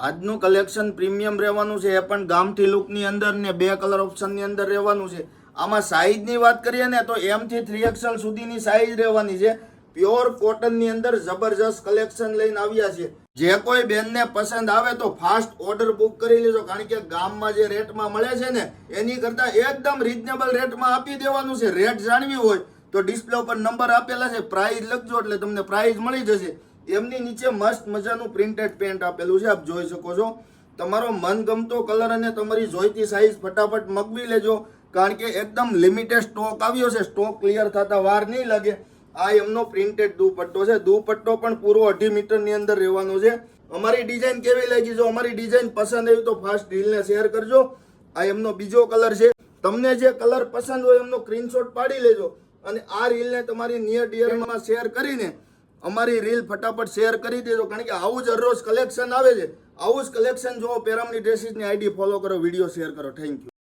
આજનું collection premium રહેવાનું છે, એ પણ ગામઠી લુકની અંદર ને 2 કલર ઓપ્શનની અંદર રહેવાનું છે. આમાં સાઇઝની વાત કરીએ ને તો M થી 3XL સુધીની સાઇઝ રહેવાની છે. પ્યોર કોટનની અંદર જબરજસ્ત કલેક્શન લઈને આવ્યા છે. જે કોઈ બેનને પસંદ આવે તો ફાસ્ટ ઓર્ડર બુક કરી લેજો, કારણ કે ગામમાં જે રેટમાં મળે છે ને એની કરતાં એકદમ રીઝનેબલ રેટમાં આપી દેવાનું છે. રેટ જાણવી હોય તો ડિસ્પ્લે ઉપર નંબર આપેલા છે, પ્રાઇસ લખજો એટલે તમને પ્રાઇસ મળી જશે. એમની નીચે મસ્ત મજાનું પ્રિન્ટેડ પેન્ટ આપેલું છે, આપ જોઈ શકો છો. તમારો મનગમતો કલર અને તમારી જોઈતી સાઇઝ ફટાફટ મગવી લેજો, કારણ કે એકદમ લિમિટેડ સ્ટોક આવ્યો છે. સ્ટોક ક્લિયર થતા વાર નહીં લાગે. આ એમનો પ્રિન્ટેડ દુપટ્ટો છે. દુપટ્ટો પણ પૂરો 2.5 મીટરની અંદર રહેવાનો છે. અમારી ડિઝાઇન કેવી લાગી? જો અમારી ડિઝાઇન પસંદ આવી તો ફાસ્ટ રીલને શેર કરજો. આ એમનો બીજો કલર છે. તમને જે કલર પસંદ હોય એમનો સ્ક્રીનશોટ પાડી લેજો અને આ રીલને તમારી નિયર ડિયરમાં શેર કરીને અમારી રીલ ફટાફટ શેર કરી દેજો, કારણ કે આવું જ હરરોજ કલેક્શન આવે છે. આવું જ કલેક્શન જો પેરામની ડ્રેસીસની આઈડી ફોલો કરો, વિડીયો શેર કરો. Thank you.